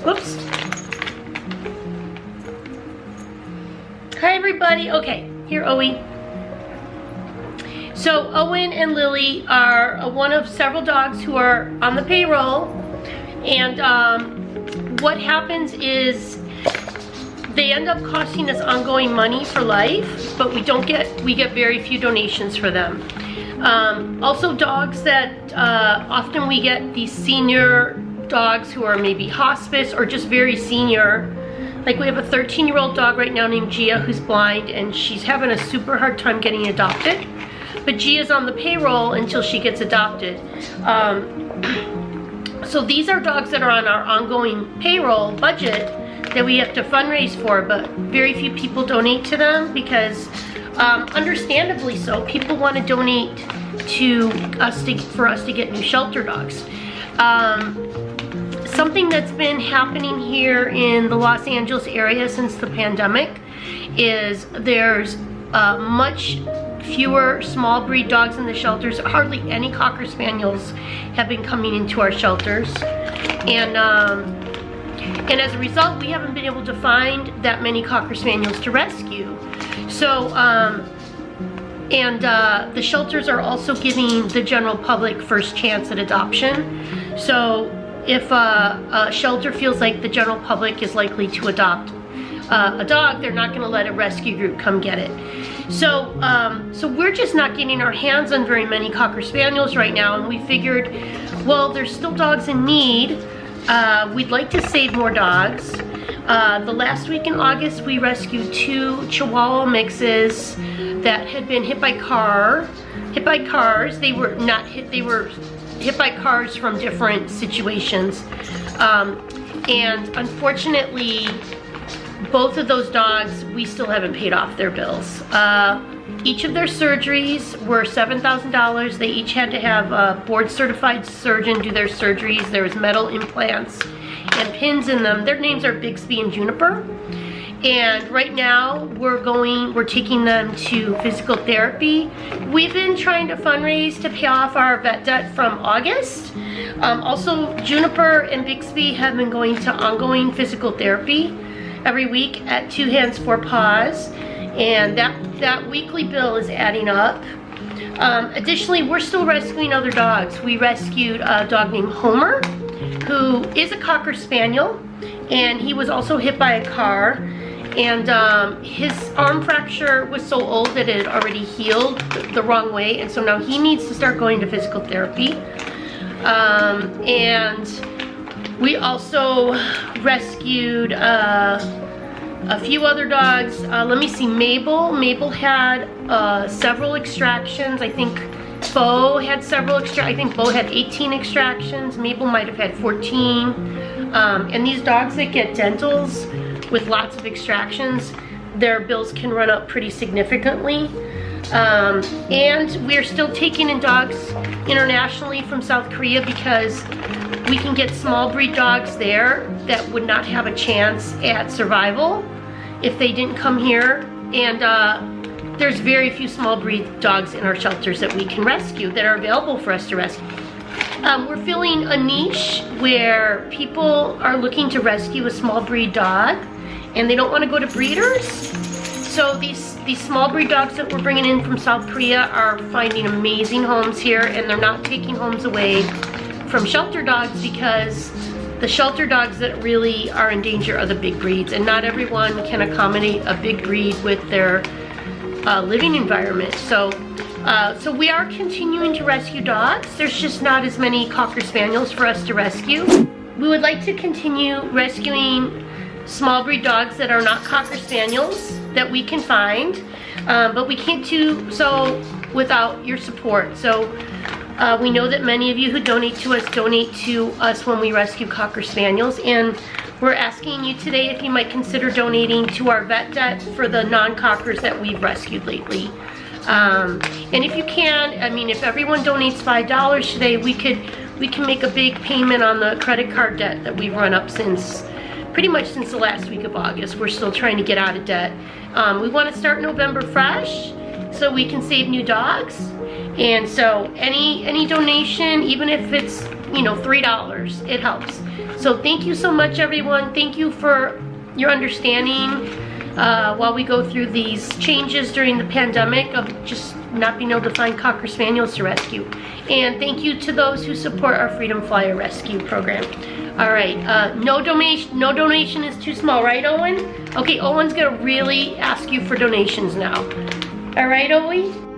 Whoops. Hi everybody. Okay, here Owie. So Owen and Lily are one of several dogs who are on the payroll, and what happens is they end up costing us ongoing money for life, but we get very few donations for them. Also dogs that often we get these senior dogs who are maybe hospice or just very senior. Like we have a 13-year-old dog right now named Gia who's blind, and she's having a super hard time getting adopted. But Gia's on the payroll until she gets adopted. So these are dogs that are on our ongoing payroll budget that we have to fundraise for, but very few people donate to them because, understandably so, people want to donate to us for us to get new shelter dogs. Something that's been happening here in the Los Angeles area since the pandemic is there's much fewer small breed dogs in the shelters. Hardly any Cocker Spaniels have been coming into our shelters. And as a result, we haven't been able to find that many Cocker Spaniels to rescue. So, the shelters are also giving the general public first chance at adoption. So if a shelter feels like the general public is likely to adopt a dog, they're not going to let a rescue group come get it. So, so we're just not getting our hands on very many Cocker Spaniels right now, and we figured, well, there's still dogs in need. We'd like to save more dogs. The last week in August, we rescued 2 Chihuahua mixes that had been hit by cars. They were not hit, they were hit by cars from different situations. And unfortunately, both of those dogs, we still haven't paid off their bills. Each of their surgeries were $7,000. They each had to have a board-certified surgeon do their surgeries. There was metal implants and pins in them. Their names are Bixby and Juniper. And right now, we're taking them to physical therapy. We've been trying to fundraise to pay off our vet debt from August. Also, Juniper and Bixby have been going to ongoing physical therapy every week at 2 Hands 4 Paws, and that weekly bill is adding up. Additionally, we're still rescuing other dogs. We rescued a dog named Homer, who is a Cocker Spaniel, and he was also hit by a car, and his arm fracture was so old that it had already healed the wrong way, and so now he needs to start going to physical therapy. And we also rescued a few other dogs. Let me see, Mabel. Mabel had several extractions. I think Bo had several I think Bo had 18 extractions. Mabel might have had 14. And these dogs that get dentals with lots of extractions, their bills can run up pretty significantly. And we're still taking in dogs internationally from South Korea because we can get small breed dogs there that would not have a chance at survival if they didn't come here. And there's very few small breed dogs in our shelters that we can rescue, that are available for us to rescue. We're filling a niche where people are looking to rescue a small breed dog and they don't want to go to breeders. So these small breed dogs that we're bringing in from South Korea are finding amazing homes here, and they're not taking homes away from shelter dogs because the shelter dogs that really are in danger are the big breeds, and not everyone can accommodate a big breed with their living environment. So we are continuing to rescue dogs. There's just not as many Cocker Spaniels for us to rescue. We would like to continue rescuing small breed dogs that are not Cocker Spaniels that we can find, but we can't do so without your support. So we know that many of you who donate to us when we rescue Cocker Spaniels, and we're asking you today if you might consider donating to our vet debt for the non-Cockers that we've rescued lately. And if you can, I mean, if everyone donates $5 today, we can make a big payment on the credit card debt that we've run up pretty much since the last week of August. We're still trying to get out of debt. We want to start November fresh so we can save new dogs. And so any donation, even if it's you know, $3. It helps. So thank you so much, everyone. Thank you for your understanding while we go through these changes during the pandemic of just not being able to find Cocker Spaniels to rescue. And thank you to those who support our Freedom Flyer Rescue program. All right, no donation is too small, right, Owen? Okay, Owen's gonna really ask you for donations now. All right, Owen?